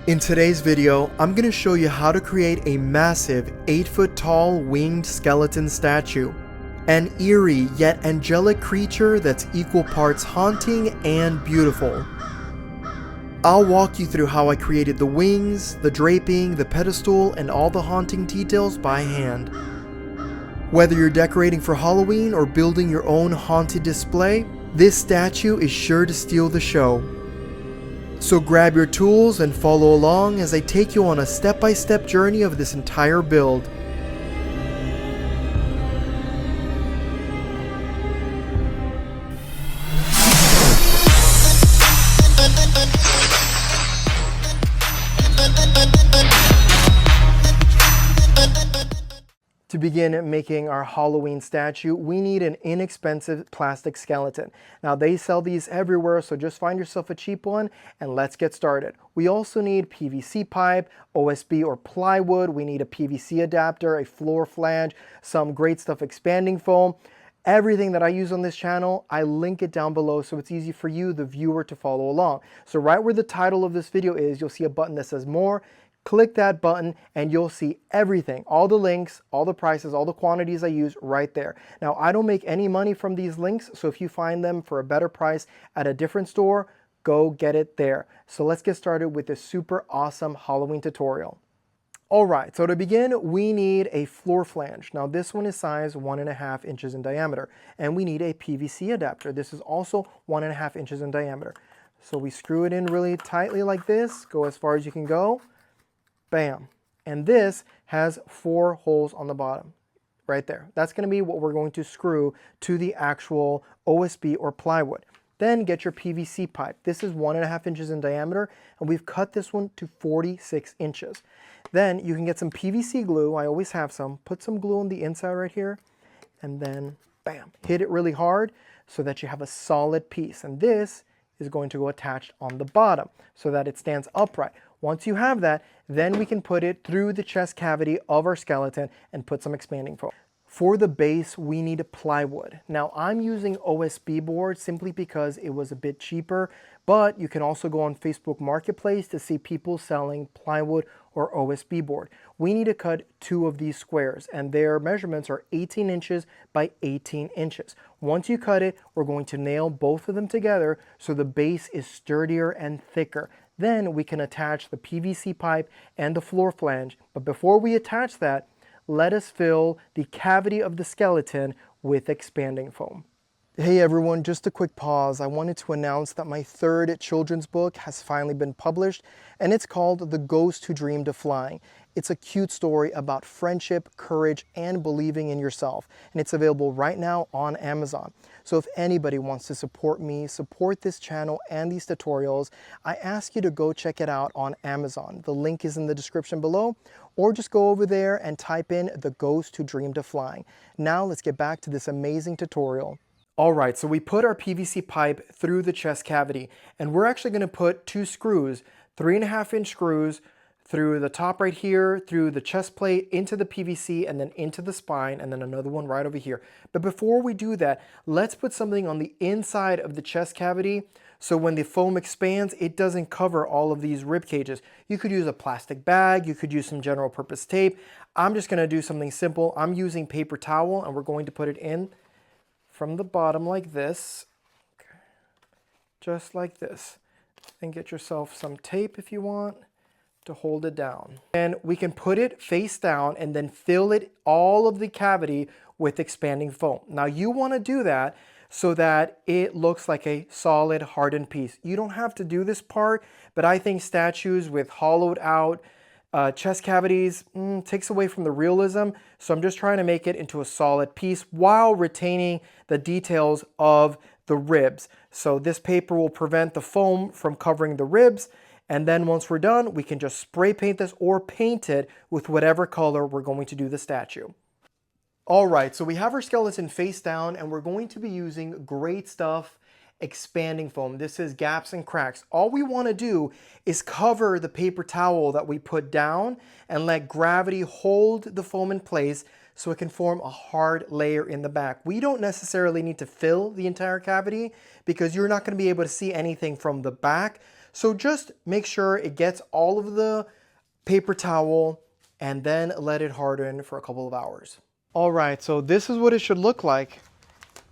In today's video, I'm going to show you how to create a massive 8-foot tall winged skeleton statue. An eerie yet angelic creature that's equal parts haunting and beautiful. I'll walk you through how I created the wings, the draping, the pedestal, and all the haunting details by hand. Whether you're decorating for Halloween or building your own haunted display, this statue is sure to steal the show. So grab your tools and follow along as I take you on a step-by-step journey of this entire build. To begin making our Halloween statue, we need an inexpensive plastic skeleton. Now they sell these everywhere, so just find yourself a cheap one and let's get started. We also need PVC pipe, OSB or plywood, we need a PVC adapter, a floor flange, some great stuff expanding foam. Everything that I use on this channel, I link it down below so it's easy for you, the viewer, to follow along. So right where the title of this video is, you'll see a button that says more. Click that button and you'll see everything, all the links, all the prices, all the quantities I use right there. Now, I don't make any money from these links, so if you find them for a better price at a different store, go get it there. So let's get started with this super awesome Halloween tutorial. All right, so to begin, we need a floor flange. Now this one is size 1.5 inches in diameter, and we need a PVC adapter. This is also 1.5 inches in diameter. So we screw it in really tightly like this, go as far as you can go. Bam. And this has 4 holes on the bottom, right there. That's going to be what we're going to screw to the actual OSB or plywood. Then get your PVC pipe. This is 1.5 inches in diameter, and we've cut this one to 46 inches. Then you can get some PVC glue. I always have some. Put some glue on the inside right here, and then bam, hit it really hard so that you have a solid piece. And this is going to go attached on the bottom so that it stands upright. Once you have that, then we can put it through the chest cavity of our skeleton and put some expanding foam. For the base, we need plywood. Now I'm using OSB board simply because it was a bit cheaper, but you can also go on Facebook Marketplace to see people selling plywood or OSB board. We need to cut 2 of these squares, and their measurements are 18 inches by 18 inches. Once you cut it, we're going to nail both of them together so the base is sturdier and thicker. Then we can attach the PVC pipe and the floor flange. But before we attach that, let us fill the cavity of the skeleton with expanding foam. Hey everyone, just a quick pause. I wanted to announce that my 3rd children's book has finally been published, and it's called The Ghost Who Dreamed of Flying. It's a cute story about friendship, courage, and believing in yourself, and it's available right now on Amazon. So if anybody wants to support me, support this channel and these tutorials, I ask you to go check it out on Amazon. The link is in the description below, or just go over there and type in The Ghost Who Dreamed of Flying. Now let's get back to this amazing tutorial. All right, so we put our PVC pipe through the chest cavity, and we're actually going to put 2 screws, 3.5-inch screws, through the top right here, through the chest plate, into the PVC, and then into the spine, and then another one right over here. But before we do that, let's put something on the inside of the chest cavity so when the foam expands, it doesn't cover all of these rib cages. You could use a plastic bag, you could use some general purpose tape. I'm just going to do something simple. I'm using paper towel, and we're going to put it in from the bottom like this, okay. Just like this. And get yourself some tape if you want to hold it down. And we can put it face down and then fill it, all of the cavity, with expanding foam. Now you want to do that so that it looks like a solid hardened piece. You don't have to do this part, but I think statues with hollowed out chest cavities takes away from the realism, so I'm just trying to make it into a solid piece while retaining the details of the ribs. So this paper will prevent the foam from covering the ribs, and then once we're done, we can just spray paint this or paint it with whatever color we're going to do the statue. All right, so we have our skeleton face down, and we're going to be using great stuff expanding foam. This is gaps and cracks. All we want to do is cover the paper towel that we put down and let gravity hold the foam in place so it can form a hard layer in the back. We don't necessarily need to fill the entire cavity because you're not going to be able to see anything from the back. So just make sure it gets all of the paper towel and then let it harden for a couple of hours. All right, so this is what it should look like.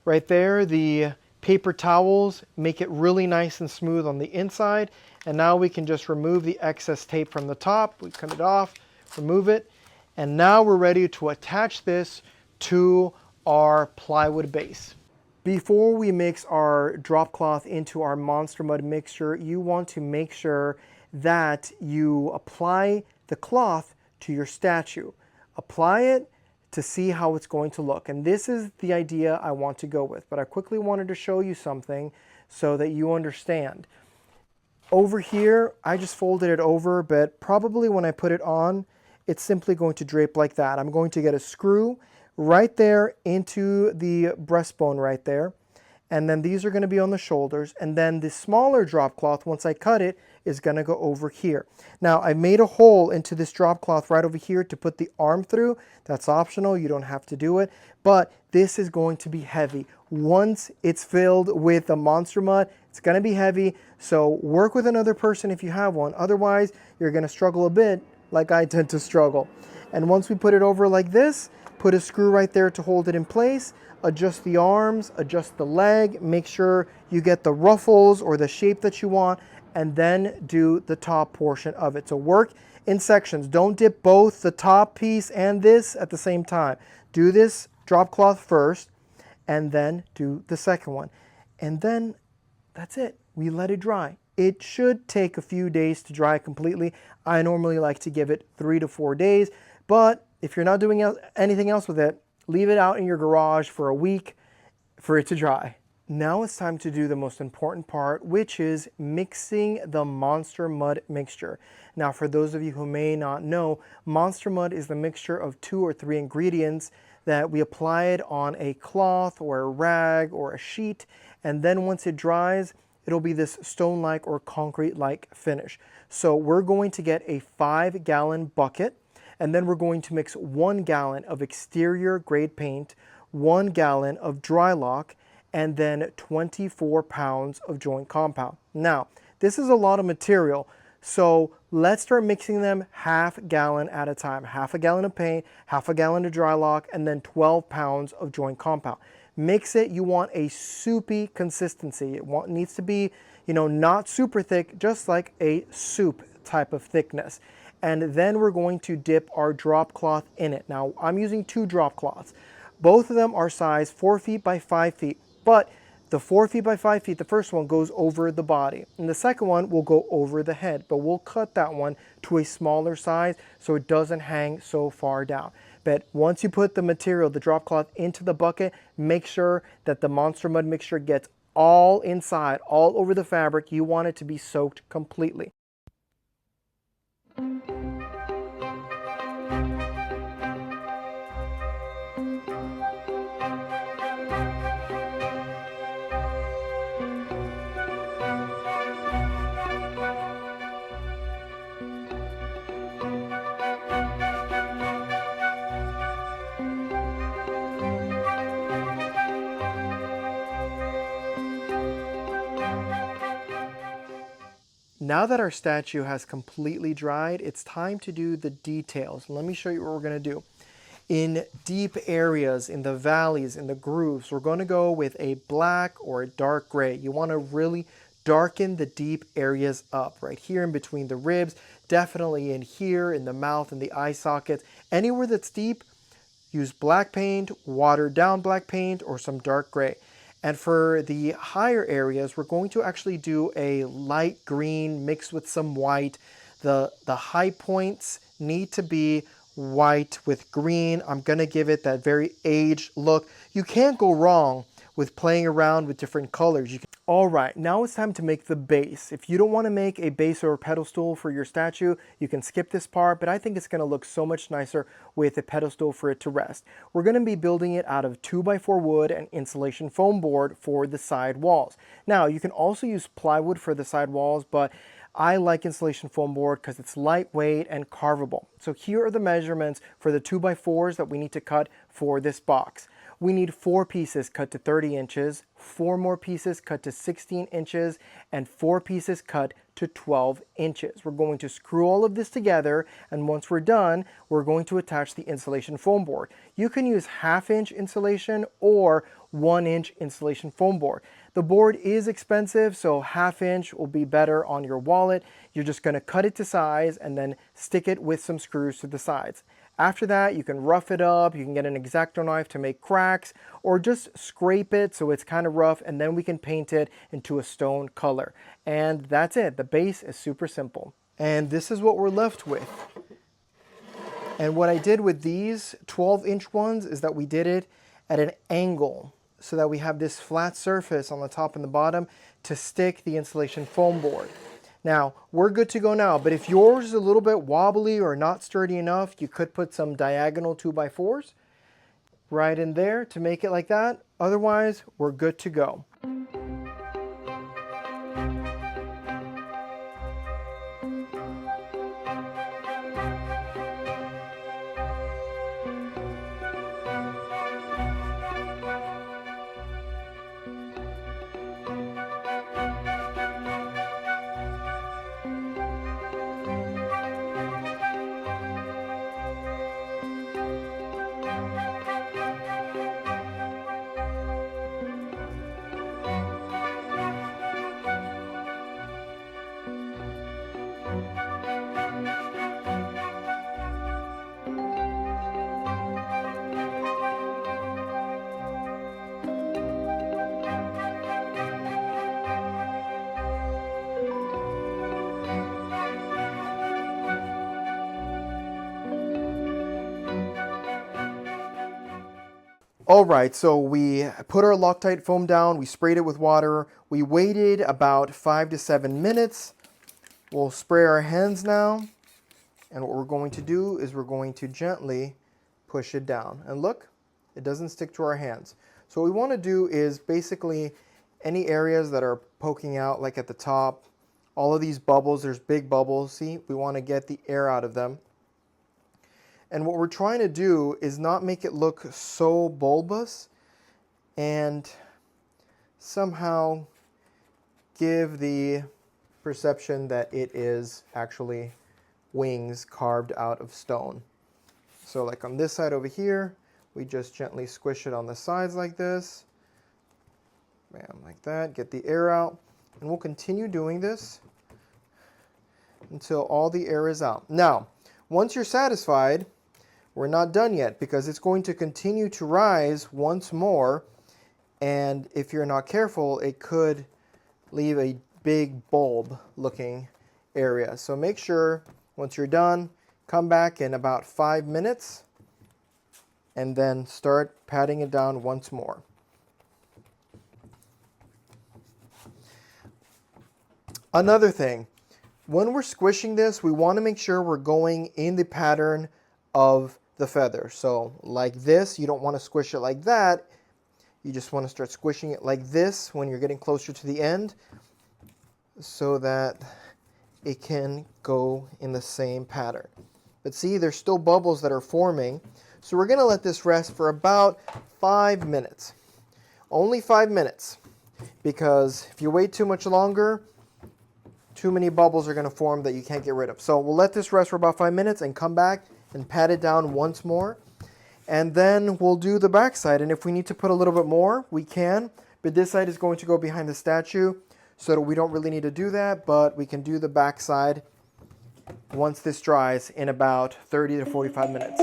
Right there, the paper towels make it really nice and smooth on the inside. And now we can just remove the excess tape from the top. We cut it off, remove it. And now we're ready to attach this to our plywood base. Before we mix our drop cloth into our Monster Mud mixture, you want to make sure that you apply the cloth to your statue. Apply it to see how it's going to look. And this is the idea I want to go with, but I quickly wanted to show you something so that you understand. Over here, I just folded it over, but probably when I put it on, it's simply going to drape like that. I'm going to get a screw right there into the breastbone right there. And then these are going to be on the shoulders. And then the smaller drop cloth, once I cut it, is going to go over here. Now, I made a hole into this drop cloth right over here to put the arm through. That's optional. You don't have to do it. But this is going to be heavy. Once it's filled with the Monster Mud, it's going to be heavy. So work with another person if you have one. Otherwise, you're going to struggle a bit like I tend to struggle. And once we put it over like this, put a screw right there to hold it in place. Adjust the arms, adjust the leg, make sure you get the ruffles or the shape that you want, and then do the top portion of it. So work in sections. Don't dip both the top piece and this at the same time. Do this drop cloth first, and then do the second one. And then that's it. We let it dry. It should take a few days to dry completely. I normally like to give it 3 to 4 days, but if you're not doing anything else with it, leave it out in your garage for a week for it to dry. Now it's time to do the most important part, which is mixing the Monster Mud mixture. Now, for those of you who may not know, Monster Mud is the mixture of 2 or 3 ingredients that we apply it on a cloth or a rag or a sheet, and then once it dries, it'll be this stone-like or concrete-like finish. So we're going to get a 5-gallon bucket, and then we're going to mix 1 gallon of exterior grade paint, 1 gallon of Drylok, and then 24 pounds of joint compound. Now, this is a lot of material, so let's start mixing them half gallon at a time. Half a gallon of paint, half a gallon of Drylok, and then 12 pounds of joint compound. Mix it. You want a soupy consistency. It needs to be, not super thick, just like a soup type of thickness. And then we're going to dip our drop cloth in it. Now, I'm using 2 drop cloths. Both of them are size 4 feet by 5 feet, but the 4 feet by 5 feet, the first one goes over the body, and the second one will go over the head, but we'll cut that one to a smaller size so it doesn't hang so far down. But once you put the material, the drop cloth, into the bucket, make sure that the Monster Mud mixture gets all inside, all over the fabric. You want it to be soaked completely. Now that our statue has completely dried, it's time to do the details. Let me show you what we're going to do. In deep areas, in the valleys, in the grooves, we're going to go with a black or a dark gray. You want to really darken the deep areas up, right here in between the ribs, definitely in here, in the mouth, in the eye sockets. Anywhere that's deep, use black paint, watered down black paint, or some dark gray. And for the higher areas, we're going to actually do a light green mixed with some white. The high points need to be white with green. I'm going to give it that very aged look. You can't go wrong with playing around with different colors. All right, now it's time to make the base. If you don't want to make a base or a pedestal for your statue, you can skip this part, but I think it's going to look so much nicer with a pedestal for it to rest. We're going to be building it out of 2x4 wood and insulation foam board for the side walls. Now, you can also use plywood for the side walls, but I like insulation foam board because it's lightweight and carvable. So here are the measurements for the 2x4s that we need to cut for this box. we need 4 pieces cut to 30 inches, 4 more pieces cut to 16 inches, and 4 pieces cut to 12 inches. We're going to screw all of this together, and once we're done, we're going to attach the insulation foam board. You can use 1/2 inch insulation or 1 inch insulation foam board. The board is expensive, so 1/2 inch will be better on your wallet. You're just going to cut it to size and then stick it with some screws to the sides. After that, you can rough it up, you can get an X-Acto knife to make cracks, or just scrape it so it's kind of rough, and then we can paint it into a stone color. And that's it. The base is super simple. And this is what we're left with. And what I did with these 12-inch ones is that we did it at an angle so that we have this flat surface on the top and the bottom to stick the insulation foam board. Now, we're good to go now, but if yours is a little bit wobbly or not sturdy enough, you could put some diagonal 2x4s right in there to make it like that. Otherwise, we're good to go. All right, so we put our Loctite foam down, we sprayed it with water, we waited about 5 to 7 minutes. We'll spray our hands now, and what we're going to do is we're going to gently push it down. And look, it doesn't stick to our hands. So what we want to do is basically any areas that are poking out, like at the top, all of these bubbles, there's big bubbles, see? We want to get the air out of them. And what we're trying to do is not make it look so bulbous and somehow give the perception that it is actually wings carved out of stone. So like on this side over here, we just gently squish it on the sides like this. Bam, like that, get the air out. And we'll continue doing this until all the air is out. Now, once you're satisfied, we're not done yet because it's going to continue to rise once more, and if you're not careful, it could leave a big bulb looking area. So make sure once you're done, come back in about 5 minutes and then start patting it down once more. Another thing, when we're squishing this, we want to make sure we're going in the pattern of the feather. So like this, you don't want to squish it like that. You just want to start squishing it like this when you're getting closer to the end so that it can go in the same pattern. But see, there's still bubbles that are forming. So we're going to let this rest for about 5 minutes. Only 5 minutes, because if you wait too much longer, too many bubbles are going to form that you can't get rid of. So we'll let this rest for about 5 minutes and come back and pat it down once more. And then we'll do the back side. And if we need to put a little bit more, we can. But this side is going to go behind the statue, so that we don't really need to do that. But we can do the back side once this dries in about 30 to 45 minutes.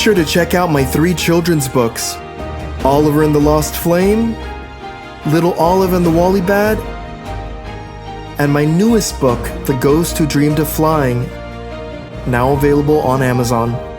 sure to check out my 3 children's books, Oliver and the Lost Flame, Little Olive and the Wallybad, and my newest book, The Ghost Who Dreamed of Flying, now available on Amazon.